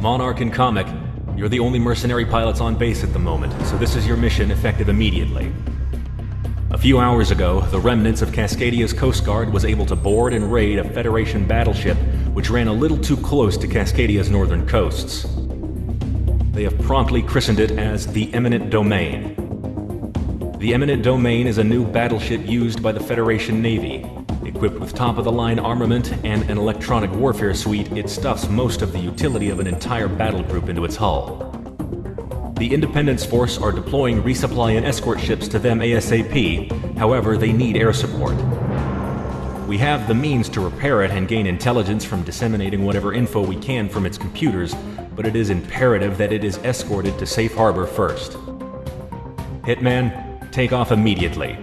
Monarch and Comic, you're the only mercenary pilots on base at the moment, so this is your mission effective immediately. A few hours ago, the remnants of Cascadia's Coast Guard was able to board and raid a Federation battleship which ran a little too close to Cascadia's northern coasts. They have promptly christened it as the Eminent Domain. The Eminent Domain is a new battleship used by the Federation Navy. Equipped with top-of-the-line armament and an electronic warfare suite, it stuffs most of the utility of an entire battle group into its hull. The Independence Force are deploying resupply and escort ships to them ASAP, however, they need air support. We have the means to repair it and gain intelligence from disseminating whatever info we can from its computers, but it is imperative that it is escorted to safe harbor first. Hitman, take off immediately.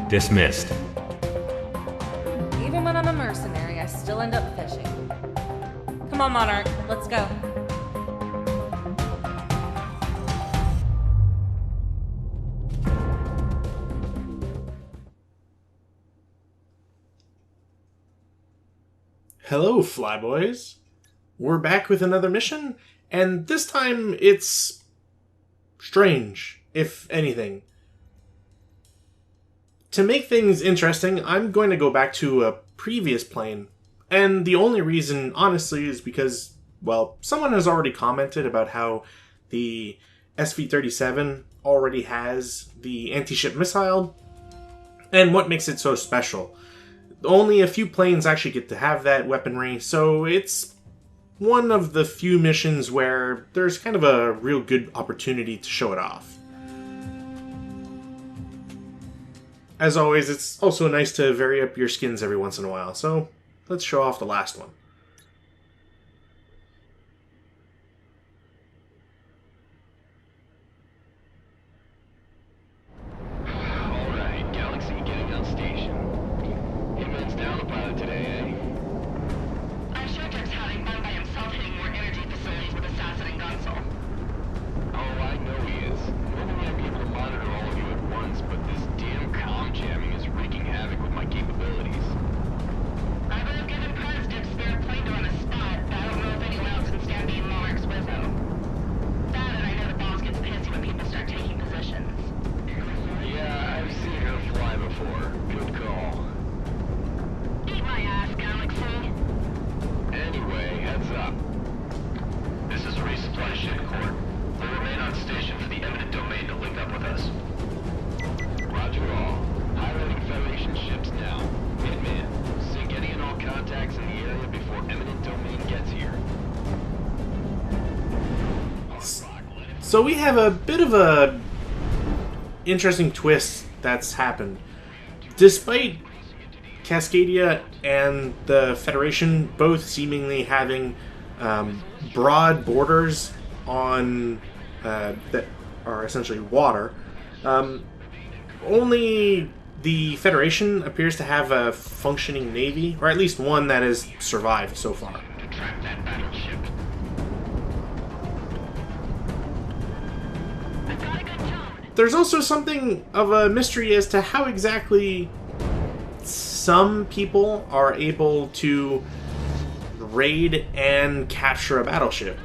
Dismissed. Even when I'm a mercenary, I still end up fishing. Come on, Monarch, let's go. Hello, Flyboys. We're back with another mission, and this time it's strange, if anything. To make things interesting, I'm going to go back to a previous plane, and the only reason, honestly, is because, well, someone has already commented about how the SV-37 already has the anti-ship missile, and what makes it so special. Only a few planes actually get to have that weaponry, so it's one of the few missions where there's kind of a real good opportunity to show it off. As always, it's also nice to vary up your skins every once in a while, so let's show off the last one. So we have a bit of a interesting twist that's happened. Despite Cascadia and the Federation both seemingly having broad borders on that are essentially water, only the Federation appears to have a functioning navy, or at least one that has survived so far. There's also something of a mystery as to how exactly some people are able to raid and capture a battleship.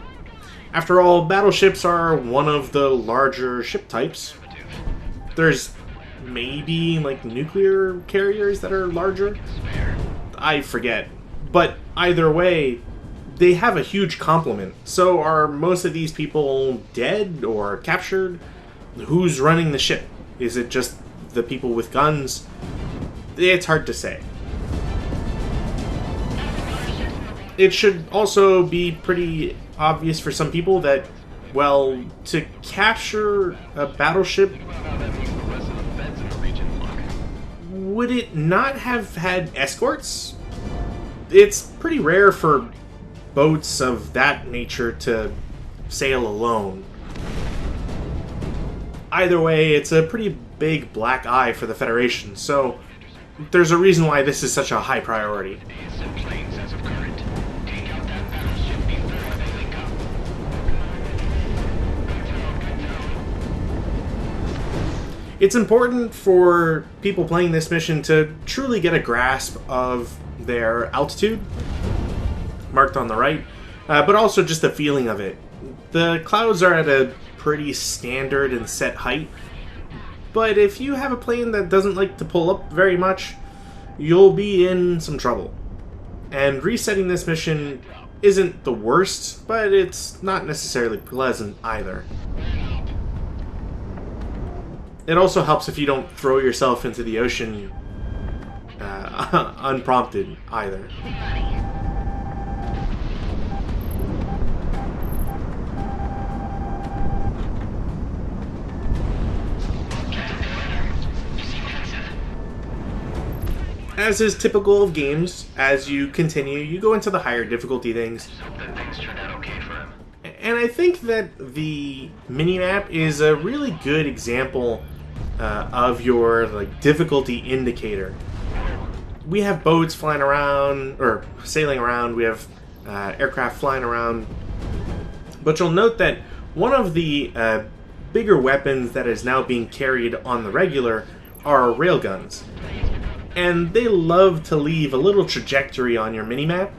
After all, battleships are one of the larger ship types. There's maybe like nuclear carriers that are larger. I forget. But either way, they have a huge complement. So are most of these people dead or captured? Who's running the ship? Is it just the people with guns? It's hard to say. It should also be pretty obvious for some people that, well, to capture a battleship, would it not have had escorts? It's pretty rare for boats of that nature to sail alone. Either way, it's a pretty big black eye for the Federation, so there's a reason why this is such a high priority. It's important for people playing this mission to truly get a grasp of their altitude, marked on the right, but also just the feeling of it. The clouds are at a pretty standard and set height, but if you have a plane that doesn't like to pull up very much, you'll be in some trouble. And resetting this mission isn't the worst, but it's not necessarily pleasant either. It also helps if you don't throw yourself into the ocean unprompted either. As is typical of games, as you continue, you go into the higher difficulty things. And I think that the minimap is a really good example of your difficulty indicator. We have boats flying around, or sailing around, we have aircraft flying around. But you'll note that one of the bigger weapons that is now being carried on the regular are railguns. And they love to leave a little trajectory on your minimap.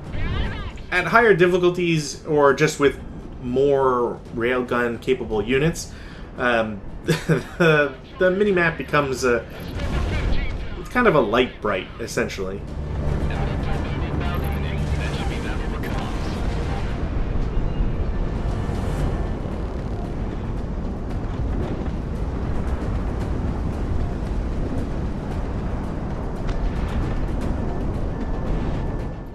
At higher difficulties, or just with more railgun capable units, the minimap becomes it's kind of a light bright, essentially.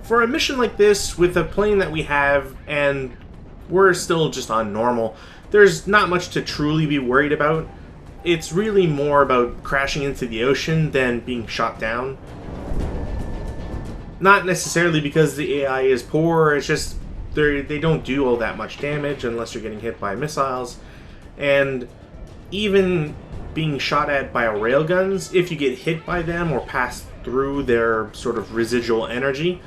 For a mission like this, with a plane that we have, and we're still just on normal, there's not much to truly be worried about. It's really more about crashing into the ocean than being shot down. Not necessarily because the AI is poor, it's just they don't do all that much damage unless you're getting hit by missiles. And even being shot at by railguns, if you get hit by them or pass through their sort of residual energy,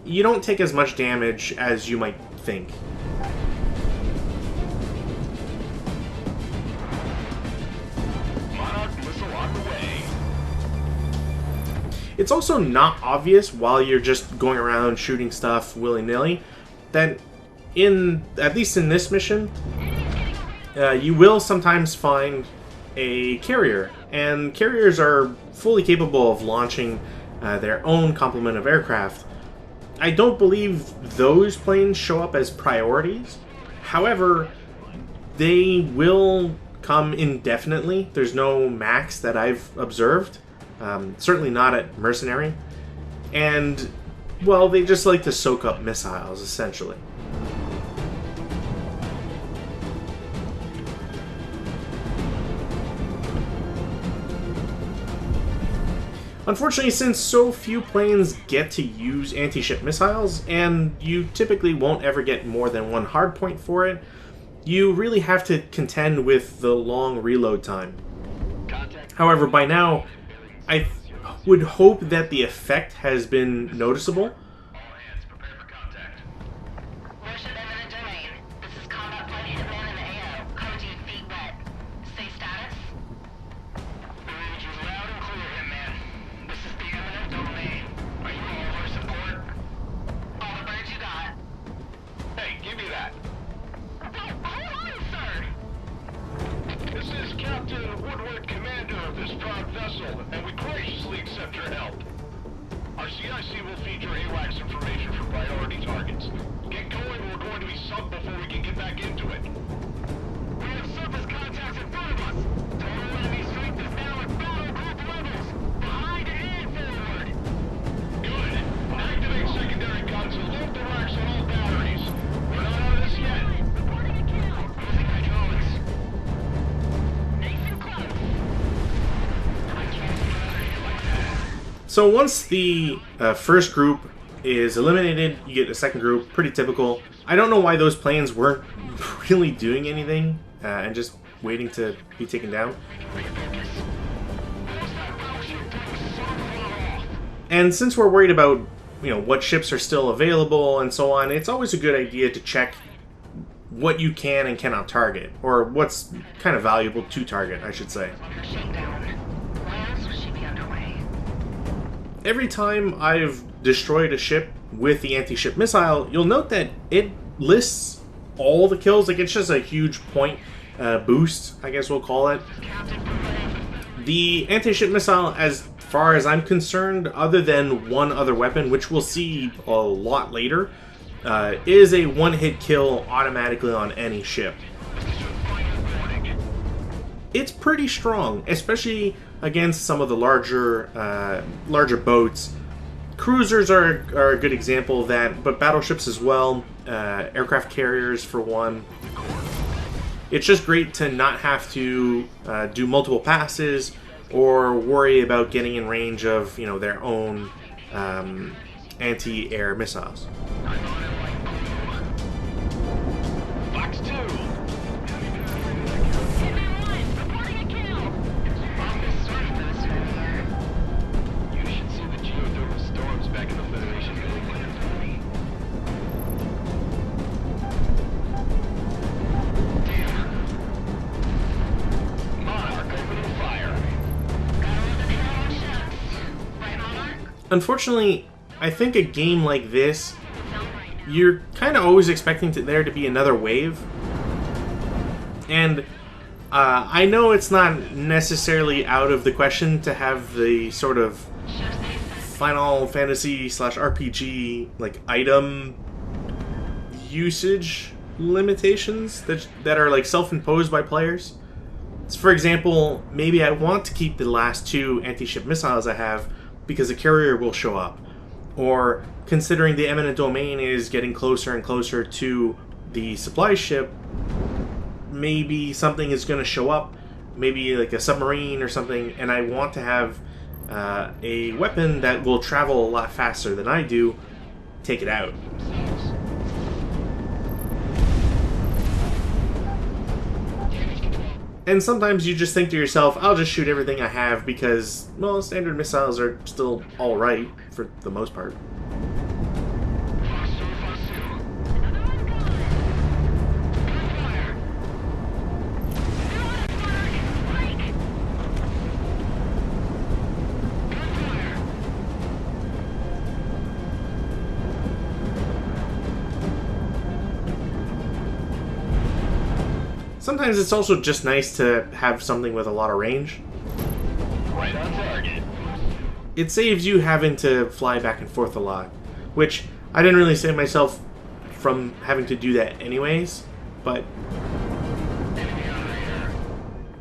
you don't take as much damage as you might think. It's also not obvious while you're just going around shooting stuff willy-nilly that at least in this mission, you will sometimes find a carrier, and carriers are fully capable of launching their own complement of aircraft. I don't believe those planes show up as priorities. However, they will come indefinitely. There's no max that I've observed. Certainly not at Mercenary. And, well, they just like to soak up missiles, essentially. Unfortunately, since so few planes get to use anti-ship missiles, and you typically won't ever get more than one hardpoint for it, you really have to contend with the long reload time. However, by now, I would hope that the effect has been noticeable. Warship Eminent Domain. This is combat flight hitman in the AO. Coming to you feet wet. Say status? Read you loud and clear, hitman. This is the Eminent Domain. Are you all for support? All the birds you got. Hey, give me that. Hold on, sir! This is Captain Woodward, commander of this proud vessel, and we graciously accept your help. Our CIC will feed your AWACS information for priority targets. Get going, we're going to be sunk before we can get back into it. We have surface contacts in front of us. Total enemy strength is now at battle group levels. Behind and forward. Good. Activate secondary guns and load the racks on all batteries. We're not out of this yet. Reporting a kill. Losing hydraulics. Nice and close. I can't see you like that. So once the first group is eliminated, you get a second group, pretty typical. I don't know why those planes weren't really doing anything and just waiting to be taken down. And since we're worried about, what ships are still available and so on, it's always a good idea to check what you can and cannot target, or what's kind of valuable to target, I should say. Shakedown. Why else would she be underway? Every time I've destroyed a ship with the anti-ship missile, you'll note that it lists all the kills. Like, it's just a huge point boost, I guess we'll call it. The anti-ship missile, as far as I'm concerned, other than one other weapon, which we'll see a lot later, is a one-hit kill automatically on any ship. It's pretty strong, especially against some of the larger boats. Cruisers are a good example of that, but battleships as well, aircraft carriers for one. It's just great to not have to do multiple passes or worry about getting in range of, you know, their own anti-air missiles. Box 2. You should see the geothermal storms back in the Federation building. Monarch, opening fire. Unfortunately, I think a game like this, you're kind of always expecting there to be another wave. And I know it's not necessarily out of the question to have the sort of Final Fantasy / RPG like item usage limitations that are like self-imposed by players. So for example, maybe I want to keep the last 2 anti-ship missiles I have because a carrier will show up. Or considering the Eminent Domain is getting closer and closer to the supply ship, maybe something is going to show up, maybe like a submarine or something, and I want to have a weapon that will travel a lot faster than I do, take it out. And sometimes you just think to yourself, I'll just shoot everything I have because, well, standard missiles are still alright for the most part. Sometimes it's also just nice to have something with a lot of range. Right on target. It saves you having to fly back and forth a lot, which I didn't really save myself from having to do that anyways, but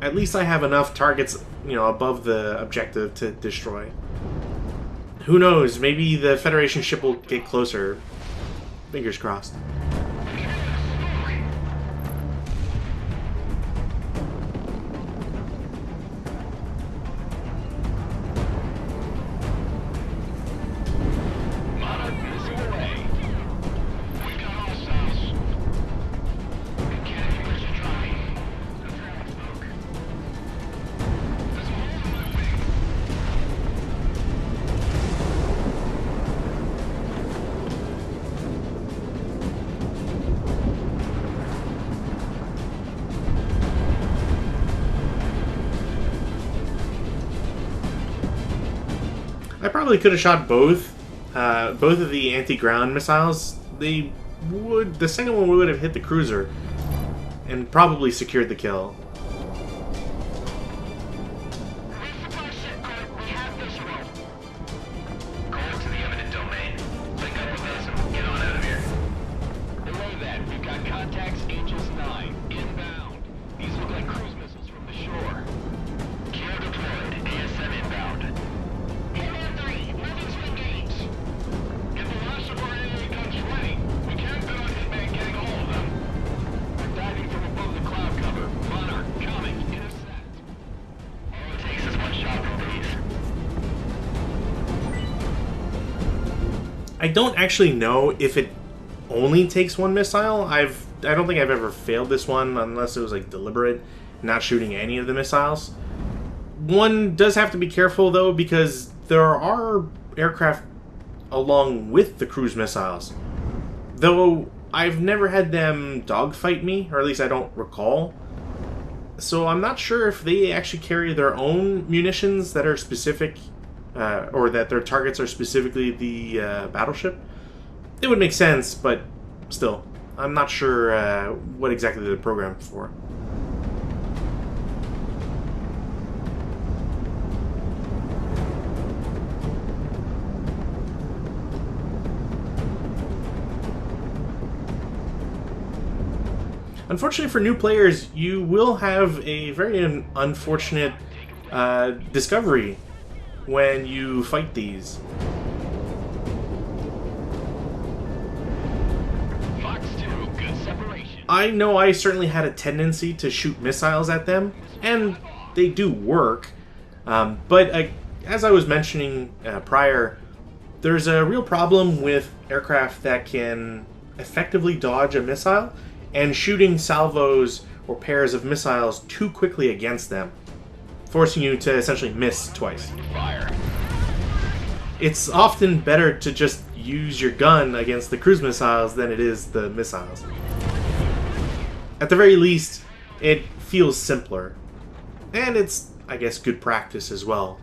at least I have enough targets, you know, above the objective to destroy. Who knows, maybe the Federation ship will get closer. Fingers crossed. I probably could have shot both of the anti-ground missiles. The second one would have hit the cruiser and probably secured the kill. Call to the Eminent Domain. Link up with us and we'll get on out of here. Below that, we've got contacts Angels 9, inbound. These look like cruise missiles from the shore. Kilo deployed, ASM inbound. Hitman 3, moving to engage. Get the last of our AA guns ready. We can't bet on Hitman getting all of them. We're diving from above the cloud cover. Monarch, coming, intercept. All it takes is one shot from these. I don't actually know if it only takes one missile. I don't think I've ever failed this one unless it was like deliberate, not shooting any of the missiles. One does have to be careful though, because there are aircraft along with the cruise missiles. Though I've never had them dogfight me, or at least I don't recall. So I'm not sure if they actually carry their own munitions that are specific, or that their targets are specifically the battleship. It would make sense, but still. I'm not sure what exactly they're programmed for. Unfortunately for new players, you will have a very unfortunate discovery when you fight these. Fox 2, good separation. I know I certainly had a tendency to shoot missiles at them, and they do work, but as I was mentioning prior, there's a real problem with aircraft that can effectively dodge a missile and shooting salvos or pairs of missiles too quickly against them, forcing you to essentially miss twice. Fire. It's often better to just use your gun against the cruise missiles than it is the missiles. At the very least, it feels simpler. And it's, I guess, good practice as well.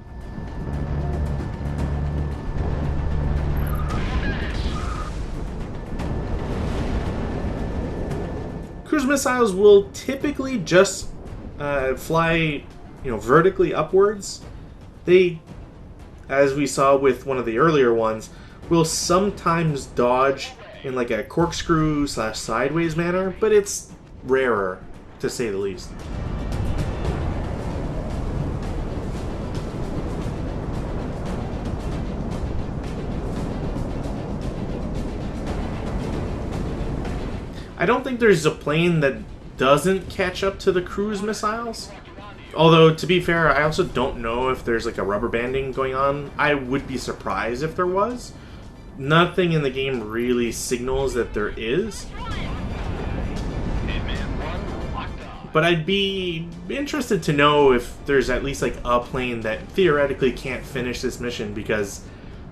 Cruise missiles will typically just fly, vertically upwards. They, as we saw with one of the earlier ones, will sometimes dodge in like a corkscrew / sideways manner, but it's rarer, to say the least. I don't think there's a plane that doesn't catch up to the cruise missiles. Although, to be fair, I also don't know if there's like a rubber banding going on. I would be surprised if there was. Nothing in the game really signals that there is. But I'd be interested to know if there's at least like a plane that theoretically can't finish this mission because,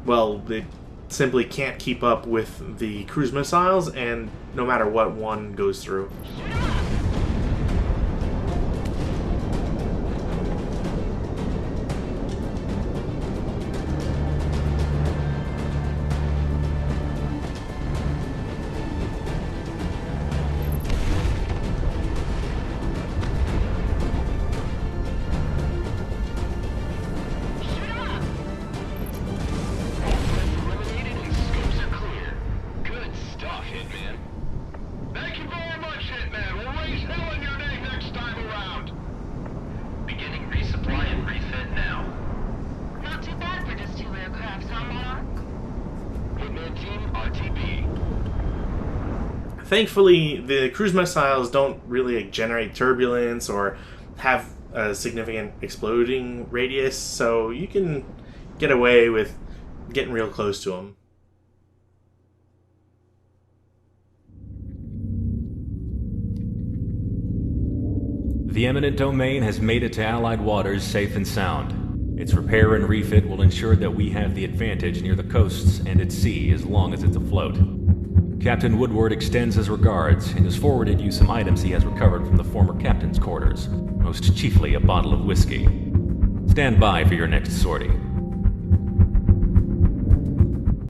well, it simply can't keep up with the cruise missiles, and no matter what one goes through. Thankfully, the cruise missiles don't really generate turbulence or have a significant exploding radius, so you can get away with getting real close to them. The Eminent Domain has made it to Allied waters safe and sound. Its repair and refit will ensure that we have the advantage near the coasts and at sea as long as it's afloat. Captain Woodward extends his regards and has forwarded you some items he has recovered from the former captain's quarters, most chiefly a bottle of whiskey. Stand by for your next sortie.